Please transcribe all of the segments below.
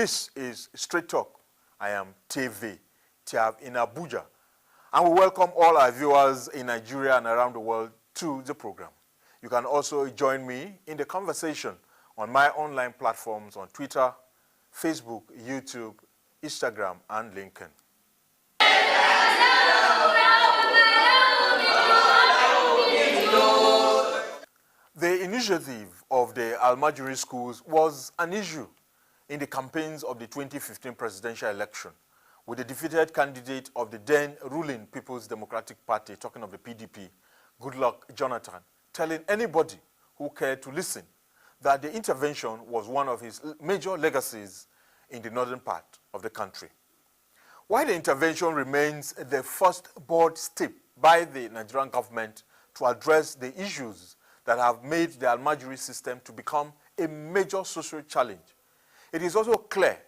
This is Straight Talk. I am Tyav in Abuja. And we welcome all our viewers in Nigeria and around the world to the program. You can also join me in the conversation on my online platforms on Twitter, Facebook, YouTube, Instagram, and LinkedIn. The initiative of the Almajiri schools was an issue in the campaigns of the 2015 presidential election, with the defeated candidate of the then ruling People's Democratic Party, talking of the PDP, Goodluck Jonathan, telling anybody who cared to listen that the intervention was one of his major legacies in the northern part of the country. While the intervention remains the first bold step by the Nigerian government to address the issues that have made the Almajiri system to become a major social challenge, it is also clear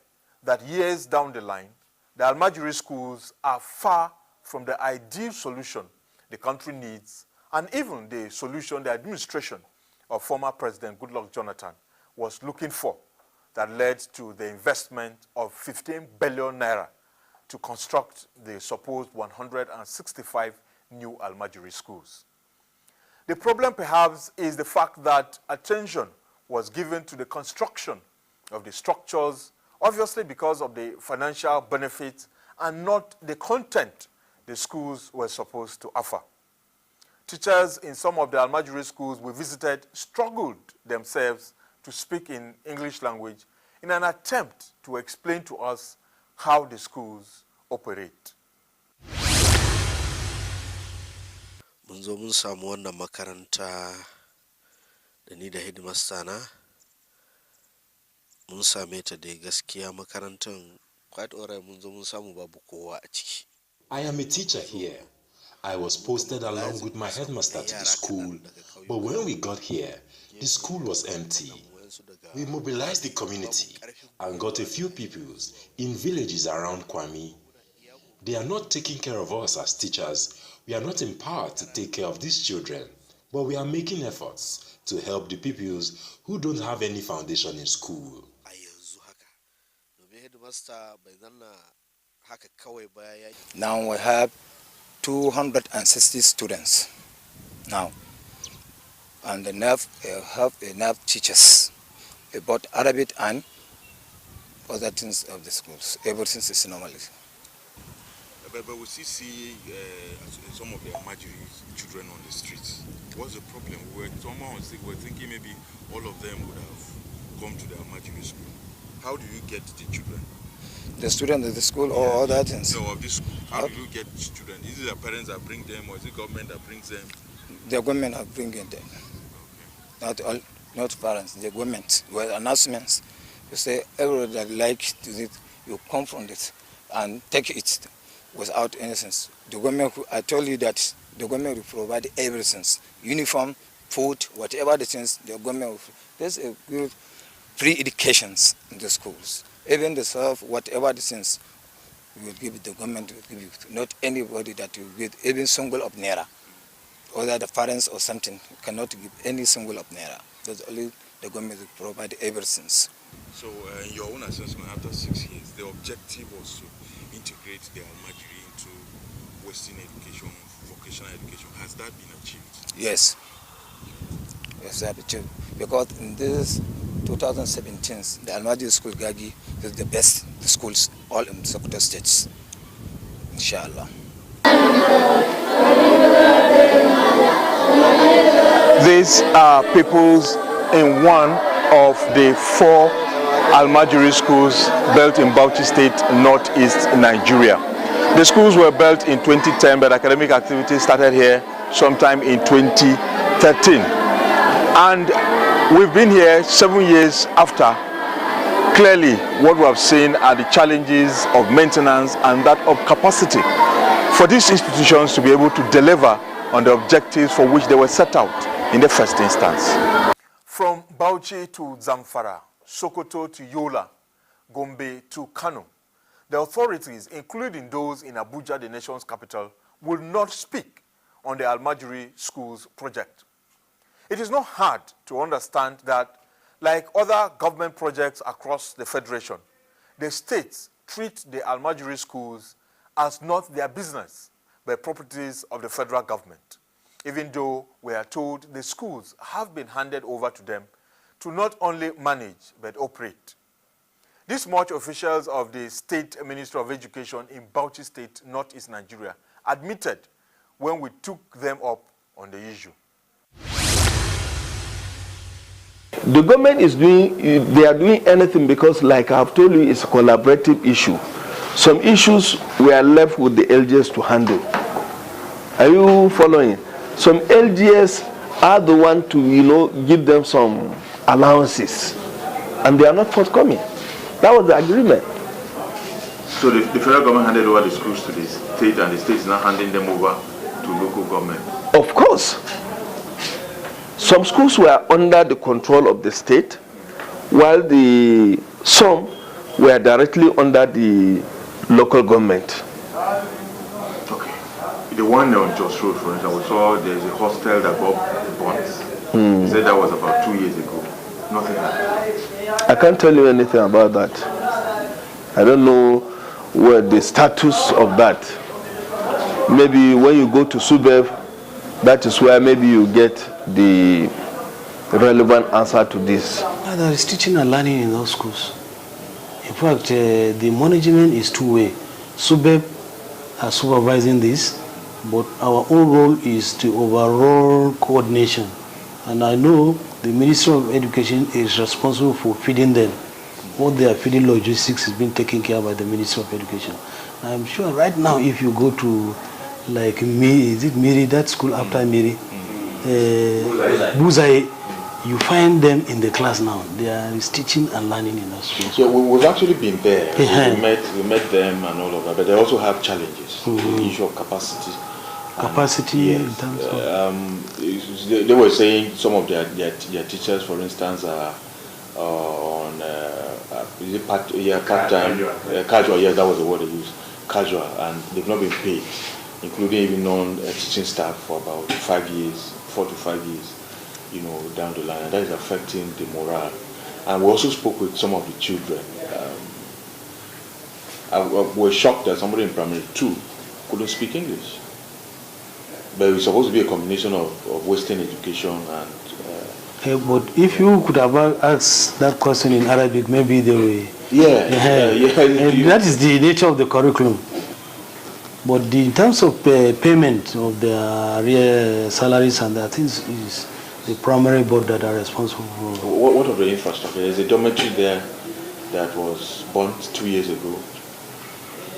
that years down the line, the Almajiri schools are far from the ideal solution the country needs, and even the solution the administration of former President Goodluck Jonathan was looking for, that led to the investment of 15 billion naira to construct the supposed 165 new Almajiri schools. The problem perhaps is the fact that attention was given to the construction of the structures, obviously because of the financial benefits and not the content the schools were supposed to offer. Teachers in some of the Almajiri schools we visited struggled themselves to speak in English language in an attempt to explain to us how the schools operate. Mun zo mun samu wannan makaranta da ni da headmaster na mun same ta da gaskiya makarantar quite alright, mun zo mun samu babu kowa a ciki. I am a teacher here. I was posted along with my headmaster to the school, but when we got here, the school was empty. We mobilized the community and got a few pupils in villages around Kwami. They are not taking care of us as teachers. We are not empowered to take care of these children, but we are making efforts to help the pupils who don't have any foundation in school. Now we have 260 students now, and have enough teachers about Arabic and other things of the schools. Everything is normal. But we still see some of the Almajiri children on the streets. What's the problem? We were thinking maybe all of them would have come to the Almajiri school. How do you get the children? The students of the school or other things? No, of this school. How do you get students? Is it the parents that bring them, or is it government that brings them? The government are bringing them. Okay. Not parents, the government. With announcements, you say everyone that likes it, you confront it and take it without anything. The government, I told you that the government will provide everything, uniform, food, whatever the things the government will. There's a good free educations in the schools. Even the serve, whatever the things we will give, the government will give you. Not anybody that will give even single of naira. Whether the parents or something, you cannot give any single of naira. That's only the government will provide everything. So in your own assessment, after 6 years, the objective was to integrate the Almajiri into Western education, vocational education. Has that been achieved? Yes. Yes, that achieved. Because in this 2017, the Almajiri school Gagi is the best schools all in Sokoto states. Inshallah. These are pupils in one of the 4 Almajiri schools built in Bauchi State, northeast Nigeria. The schools were built in 2010, but academic activity started here sometime in 2013. And we've been here 7 years after. Clearly, what we have seen are the challenges of maintenance and that of capacity for these institutions to be able to deliver on the objectives for which they were set out in the first instance. From Bauchi to Zamfara, Sokoto to Yola, Gombe to Kano, the authorities, including those in Abuja, the nation's capital, will not speak on the Almajiri schools project. It is not hard to understand that, like other government projects across the Federation, the states treat the Almajiri schools as not their business, but properties of the federal government, even though we are told the schools have been handed over to them to not only manage, but operate. This much officials of the State Ministry of Education in Bauchi State, Northeast Nigeria, admitted when we took them up on the issue. The government is doing, they are doing anything because, like I have told you, it's a collaborative issue. Some issues we are left with the LGS to handle. Are you following? Some LGS are the one to, give them some allowances, and they are not forthcoming. That was the agreement. So the federal government handed over the schools to the state, and the state is now handing them over to local government? Of course. Some schools were under the control of the state, while some were directly under the local government. Okay. The one on Jos Road, for instance, we saw there's a hostel that got burnt. You said that was about 2 years ago. Nothing happened. I can't tell you anything about that. I don't know what the status of that. Maybe when you go to Subev, that is where maybe you get the relevant answer to this. There is teaching and learning in those schools. In fact, the management is two-way. Subeb are supervising this, but our own role is to overall coordination. And I know the Ministry of Education is responsible for feeding them. What they are feeding logistics is being taken care of by the Ministry of Education. I'm sure right now if you go to like Miri, that school after Miri, Buzai, you find them in the class now. They are teaching and learning in those schools. Yeah, we've actually been there. We met them and all of that, but they also have challenges. The issue of capacity. Capacity in yes, terms of... they were saying some of their teachers, for instance, are on part-time, casual, yeah, that was the word they used, casual, and they've not been paid, including even non-teaching staff for about 5 years, 4 to 5 years, down the line, and that is affecting the morale. And we also spoke with some of the children. We were shocked that somebody in primary 2 couldn't speak English. But it's supposed to be a combination of Western education and... but if you could have asked that question in Arabic, maybe they will... That is the nature of the curriculum. But in terms of payment of their real salaries and that things is the primary board that are responsible for... What of the infrastructure? There's a dormitory there that was burnt 2 years ago.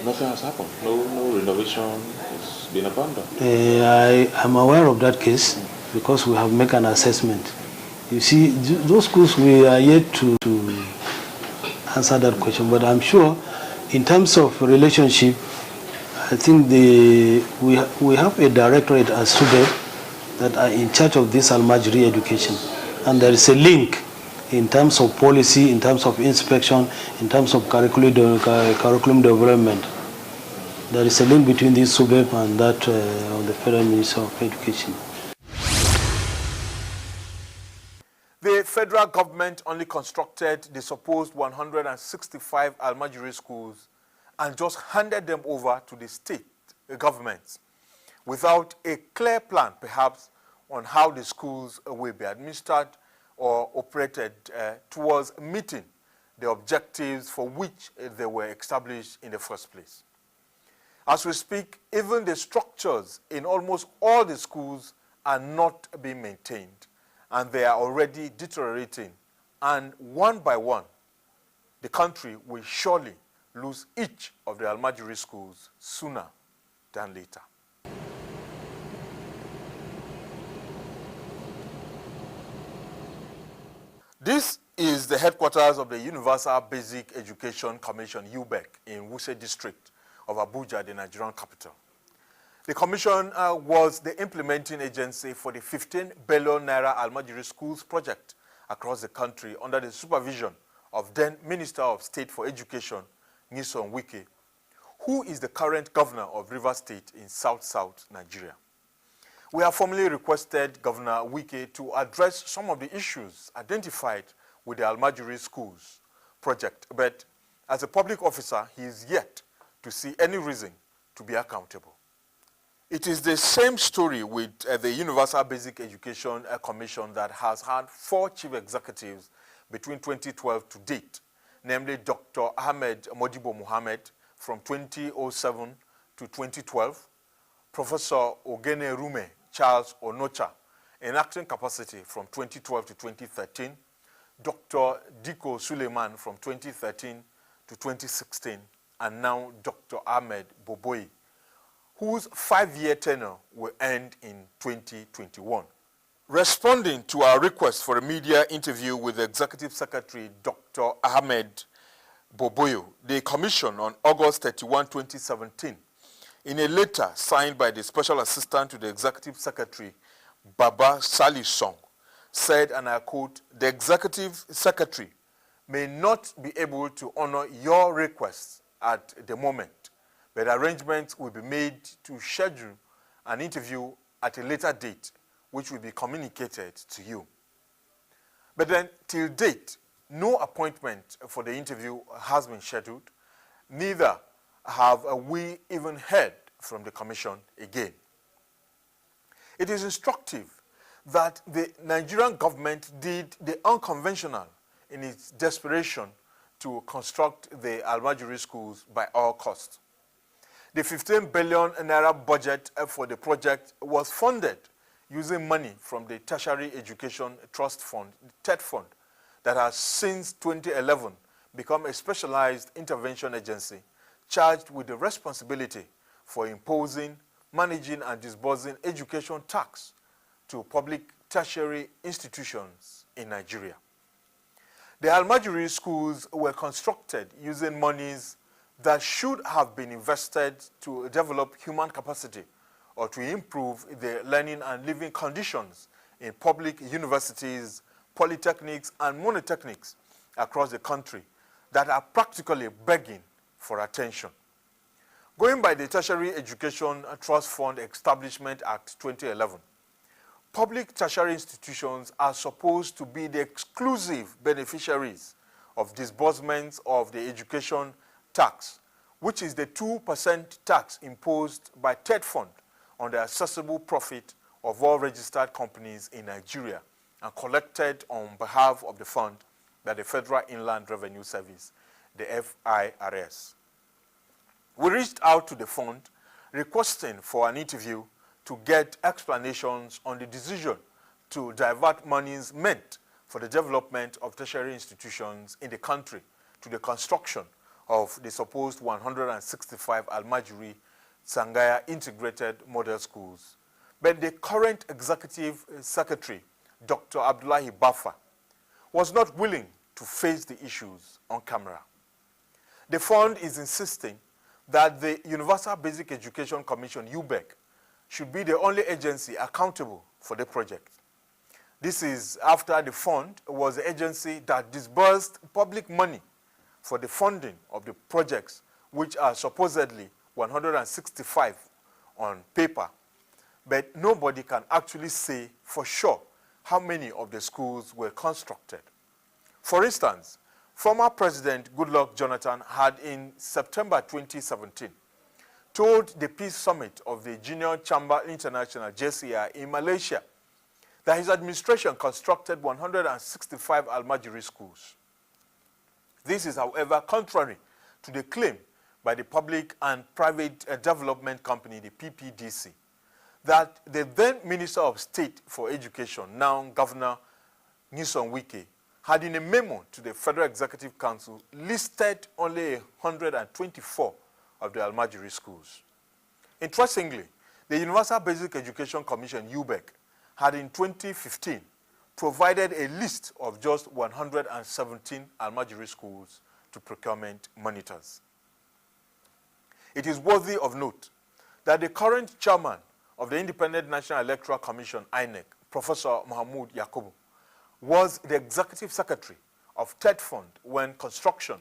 Nothing has happened. No renovation. It's been abandoned. I am aware of that case because we have made an assessment. You see, those schools, we are yet to answer that question. But I'm sure, in terms of relationship, I think we have a directorate at Subeb that are in charge of this Almajiri education. And there is a link in terms of policy, in terms of inspection, in terms of curriculum development. There is a link between this Subeb and that of the Federal Ministry of Education. The federal government only constructed the supposed 165 Almajiri schools and just handed them over to the state governments without a clear plan, perhaps, on how the schools will be administered or operated towards meeting the objectives for which they were established in the first place. As we speak, even the structures in almost all the schools are not being maintained, and they are already deteriorating. And one by one, the country will surely lose each of the Almajiri schools sooner than later. This is the headquarters of the Universal Basic Education Commission, UBEC, in Wuse District of Abuja, the Nigerian capital. The commission was the implementing agency for the 15 billion naira Almajiri schools project across the country under the supervision of then Minister of State for Education, Nyesom Wike, who is the current governor of Rivers State in South Nigeria. We have formally requested Governor Wike to address some of the issues identified with the Almajiri schools project, but as a public officer, he is yet to see any reason to be accountable. It is the same story with the Universal Basic Education Commission that has had 4 chief executives between 2012 to date, namely Dr. Ahmed Modibo Mohamed from 2007 to 2012, Professor Ogene Rume Charles Onocha in acting capacity from 2012 to 2013, Dr. Diko Suleiman from 2013 to 2016, and now Dr. Ahmed Boboyi, whose 5-year tenure will end in 2021. Responding to our request for a media interview with the Executive Secretary, Dr. Ahmed Boboyo, the Commission on August 31, 2017, in a letter signed by the Special Assistant to the Executive Secretary, Baba Sali Song, said, and I quote, "The Executive Secretary may not be able to honor your requests at the moment, but arrangements will be made to schedule an interview at a later date, which will be communicated to you." But then, till date, no appointment for the interview has been scheduled, neither have we even heard from the Commission again. It is instructive that the Nigerian government did the unconventional in its desperation to construct the Almajiri schools by all costs. The 15 billion naira budget for the project was funded using money from the Tertiary Education Trust Fund, the TED Fund, that has since 2011 become a specialized intervention agency charged with the responsibility for imposing, managing, and disbursing education tax to public tertiary institutions in Nigeria. The Almajiri schools were constructed using monies that should have been invested to develop human capacity or to improve the learning and living conditions in public universities, polytechnics, and monotechnics across the country that are practically begging for attention. Going by the Tertiary Education Trust Fund Establishment Act 2011, public tertiary institutions are supposed to be the exclusive beneficiaries of disbursements of the education tax, which is the 2% tax imposed by TED Fund on the accessible profit of all registered companies in Nigeria and collected on behalf of the fund by the Federal Inland Revenue Service, the FIRS. We reached out to the fund requesting for an interview to get explanations on the decision to divert monies meant for the development of tertiary institutions in the country to the construction of the supposed 165 Almajiri Sangaya integrated model schools. But the current executive secretary, Dr. Abdullahi Baffa, was not willing to face the issues on camera. The fund is insisting that the Universal Basic Education Commission, UBEC, should be the only agency accountable for the project. This is after the fund was the agency that disbursed public money for the funding of the projects, which are supposedly 165 on paper, but nobody can actually say for sure how many of the schools were constructed. For instance, former President Goodluck Jonathan had in September 2017 told the Peace Summit of the Junior Chamber International, JCI, in Malaysia, that his administration constructed 165 Almajiri schools. This is, however, contrary to the claim by the Public and Private Development Company, the PPDC, that the then Minister of State for Education, now Governor Nyesom Wike, had in a memo to the Federal Executive Council listed only 124 of the Almajiri schools. Interestingly, the Universal Basic Education Commission, UBEC, had in 2015 provided a list of just 117 Almajiri schools to procurement monitors. It is worthy of note that the current chairman of the Independent National Electoral Commission, INEC, Professor Mahmoud Yakubu, was the executive secretary of TED Fund when construction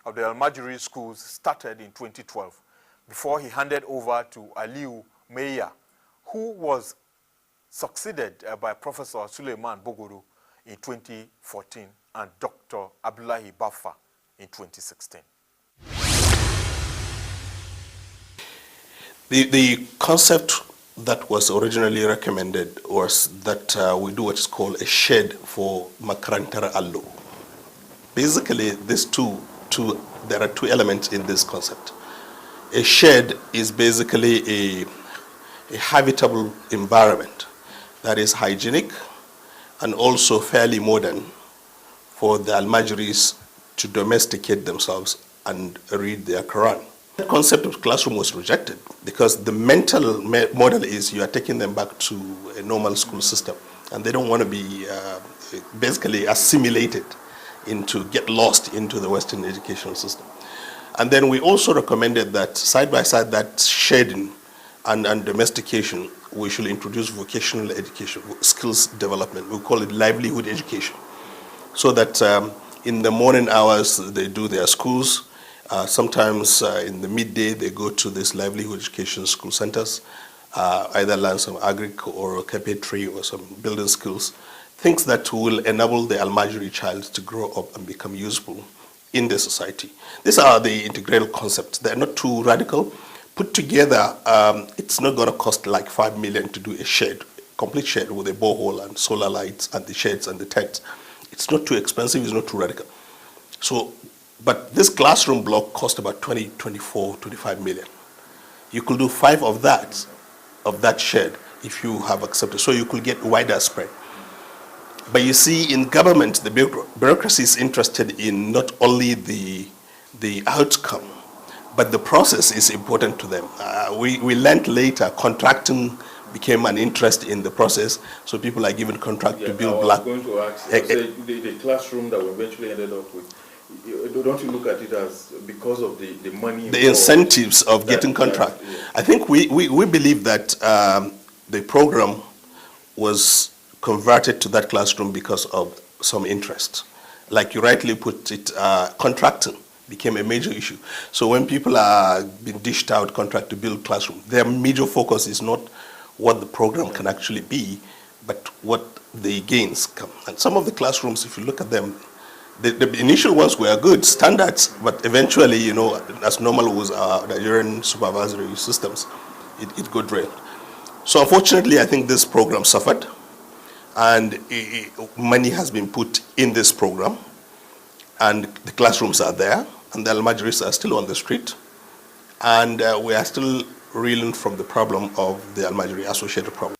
of the Almajiri schools started in 2012, before he handed over to Aliu Meya, who was succeeded by Professor Suleiman Bogoro in 2014 and Dr. Abdullahi Baffa in 2016. The concept that was originally recommended was that we do what is called a shed for makarantar allo. Basically, there are two elements in this concept. A shed is basically a habitable environment that is hygienic and also fairly modern for the Almajiris to domesticate themselves and read their Quran. The concept of classroom was rejected because the mental model is you are taking them back to a normal school system, and they don't want to be basically assimilated get lost into the Western educational system. And then we also recommended that side by side that shedding and domestication, we should introduce vocational education, skills development. We call it livelihood education, so that in the morning hours they do their schools. Sometimes in the midday they go to these livelihood education school centers, either learn some agric or carpentry or some building skills, things that will enable the Almajiri child to grow up and become useful in the society. These are the integral concepts. They're not too radical. Put together, it's not going to cost like 5 million to do a shed, complete shed with a borehole and solar lights and the sheds and the tents. It's not too expensive, it's not too radical. So, but this classroom block cost about 20, 24, 25 million. You could do 5 of that shed if you have accepted. So you could get wider spread. But you see, in government, the bureaucracy is interested in not only the outcome, but the process is important to them. We learned later contracting became an interest in the process, so people are given contract to build black. I was going to ask, the classroom that we eventually ended up with, don't you look at it as because of the money? The incentives of getting contract. Yeah. I think we believe that the program was converted to that classroom because of some interest. Like you rightly put it, contracting became a major issue. So when people are being dished out contract to build classroom, their major focus is not what the program can actually be, but what the gains come. And some of the classrooms, if you look at them, the initial ones were good standards, but eventually, you know, as normal was our Nigerian supervisory systems, it got derailed. So unfortunately, I think this program suffered, and money has been put in this program, and the classrooms are there, and the Almajiris are still on the street, and we are still reeling from the problem of the Almajiri associated problem.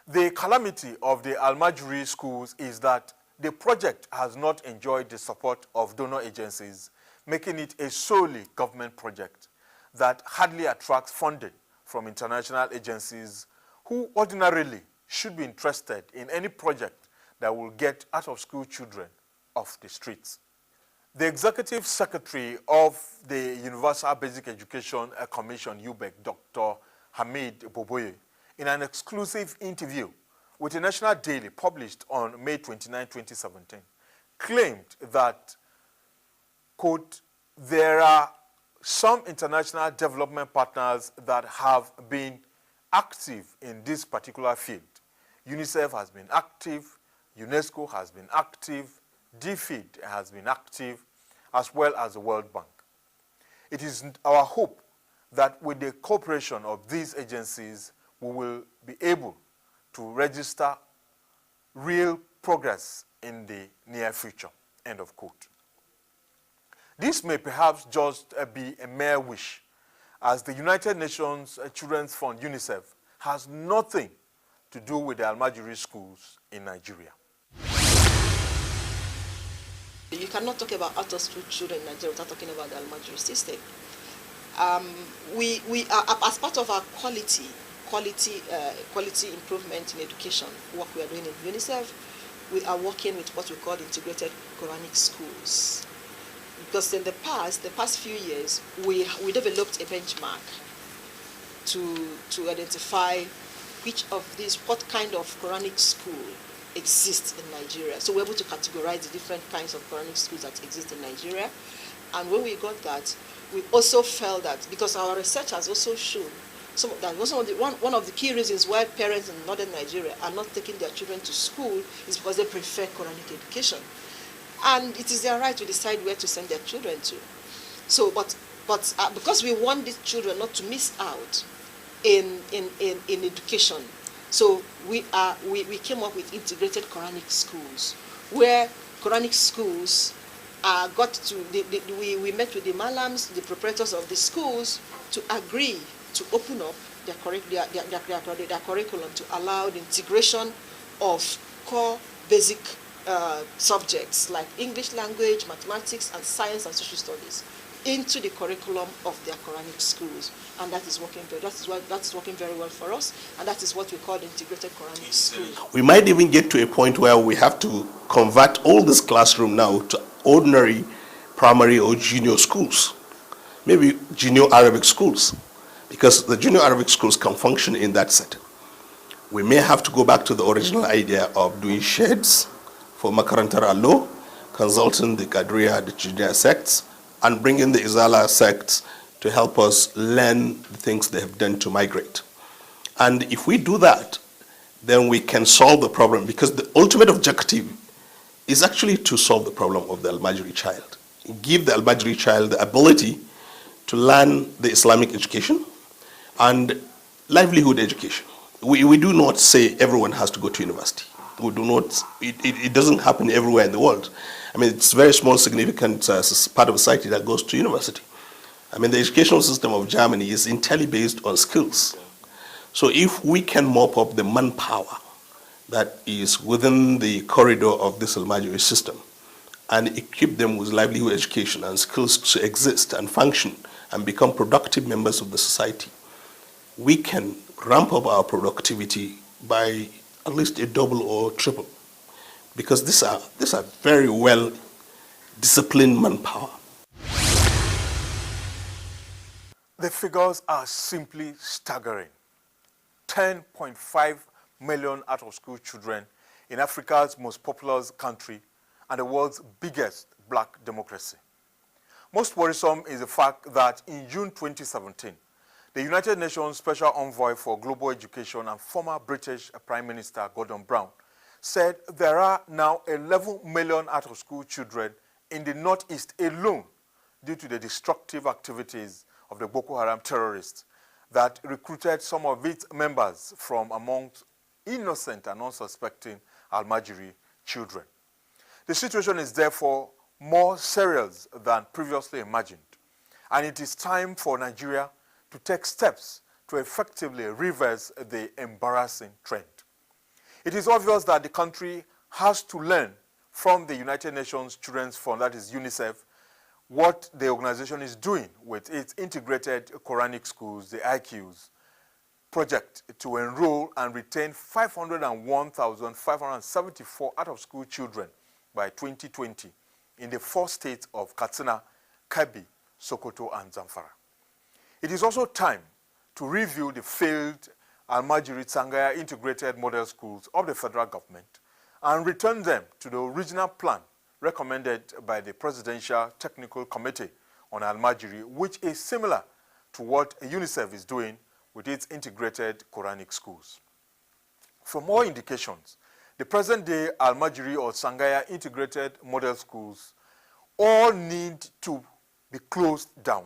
The calamity of the Almajiri schools is that the project has not enjoyed the support of donor agencies, making it a solely government project that hardly attracts funding from international agencies who ordinarily should be interested in any project that will get out-of-school children off the streets. The Executive Secretary of the Universal Basic Education Commission, UBEC, Dr. Hamid Boboye, in an exclusive interview with a national daily published on May 29, 2017, claimed that, quote, there are some international development partners that have been active in this particular field. UNICEF has been active, UNESCO has been active, DFID has been active, as well as the World Bank. It is our hope that with the cooperation of these agencies, we will be able to register real progress in the near future, end of quote. This may perhaps just be a mere wish, as the United Nations Children's Fund, UNICEF, has nothing to do with the Almajiri schools in Nigeria. You cannot talk about out-of-school children in Nigeria without talking about the Almajiri system. We are, as part of our quality improvement in education work we are doing in UNICEF, we are working with what we call integrated Quranic schools. Because in the past few years, we developed a benchmark to identify what kind of Quranic school exists in Nigeria. So we're able to categorize the different kinds of Quranic schools that exist in Nigeria. And when we got that, we also felt that, because our research has also shown one of the key reasons why parents in northern Nigeria are not taking their children to school is because they prefer Quranic education. And it is their right to decide where to send their children to. So, but But because we want these children not to miss out in education, so we came up with integrated Quranic schools, where Quranic schools we met with the malams, the proprietors of the schools, to agree to open up their curriculum to allow the integration of core basic subjects like English language, mathematics, and science and social studies into the curriculum of their Quranic schools, and that is working very well for us, and that is what we call the integrated Quranic school. We might even get to a point where we have to convert all this classroom now to ordinary primary or junior schools, maybe junior Arabic schools, because the junior Arabic schools can function in that setting. We may have to go back to the original idea of doing sheds for Makarantar Allo, consulting the Qadriya, the junior sects, and bringing the Izala sects to help us learn the things they have done to migrate. And if we do that, then we can solve the problem, because the ultimate objective is actually to solve the problem of the Almajiri child. Give the Almajiri child the ability to learn the Islamic education and livelihood education. We do not say everyone has to go to university. We do not, it doesn't happen everywhere in the world. I mean, it's a very small, significant part of society that goes to university. I mean, the educational system of Germany is entirely based on skills. So if we can mop up the manpower that is within the corridor of this Almajiri system and equip them with livelihood education and skills to exist and function and become productive members of the society, we can ramp up our productivity by at least a double or triple, because these are very well disciplined manpower. The figures are simply staggering. 10.5 million out-of-school children in Africa's most populous country and the world's biggest black democracy. Most worrisome is the fact that in June 2017, the United Nations Special Envoy for Global Education and former British Prime Minister Gordon Brown said there are now 11 million out-of-school children in the Northeast alone due to the destructive activities of the Boko Haram terrorists that recruited some of its members from amongst innocent and unsuspecting Almajiri children. The situation is therefore more serious than previously imagined, and it is time for Nigeria to take steps to effectively reverse the embarrassing trend. It is obvious that the country has to learn from the United Nations Children's Fund, that is UNICEF, what the organization is doing with its integrated Quranic schools, the IQs, project to enroll and retain 501,574 out-of-school children by 2020 in the 4 states of Katsina, Kebbi, Sokoto, and Zamfara. It is also time to review the failed Almajiri Tsangaya integrated model schools of the federal government and return them to the original plan recommended by the Presidential Technical Committee on Almajiri, which is similar to what UNICEF is doing with its integrated Quranic schools. For more indications, the present-day Almajiri or Tsangaya integrated model schools all need to be closed down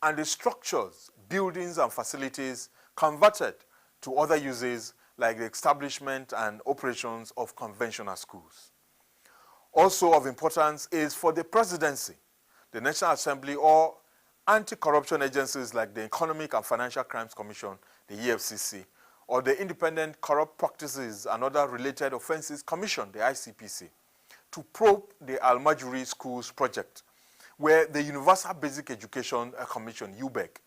and the structures, buildings, and facilities converted to other uses like the establishment and operations of conventional schools. Also of importance is for the presidency, the National Assembly, or anti-corruption agencies like the Economic and Financial Crimes Commission, the EFCC, or the Independent Corrupt Practices and Other Related Offenses Commission, the ICPC, to probe the Almajiri Schools project, where the Universal Basic Education Commission, UBEC,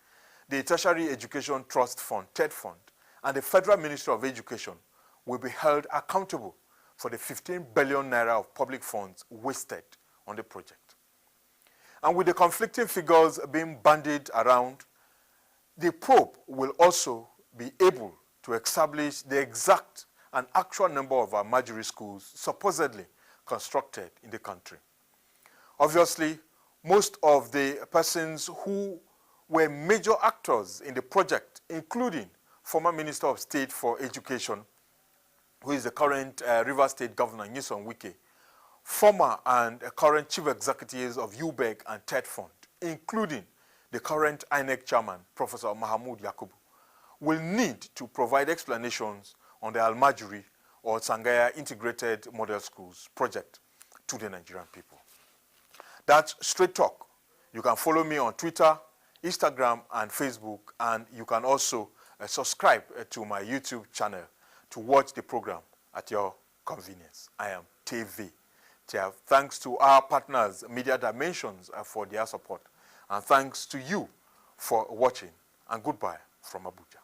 the Tertiary Education Trust Fund, TED Fund, and the Federal Ministry of Education will be held accountable for the 15 billion naira of public funds wasted on the project. And with the conflicting figures being bandied around, the probe will also be able to establish the exact and actual number of Almajiri schools supposedly constructed in the country. Obviously, most of the persons who were major actors in the project, including former Minister of State for Education, who is the current Rivers State Governor, Nyesom Wike, former and current chief executives of UBEC and TED Fund, including the current INEC chairman, Professor Mahmoud Yakubu, will need to provide explanations on the Almajiri or Sangaya Integrated Model Schools project to the Nigerian people. That's Straight Talk. You can follow me on Twitter, Instagram, and Facebook, and you can also subscribe to my YouTube channel to watch the program at your convenience. I am Tyav. Thanks to our partners, MediaDimensions, for their support. And thanks to you for watching. And goodbye from Abuja.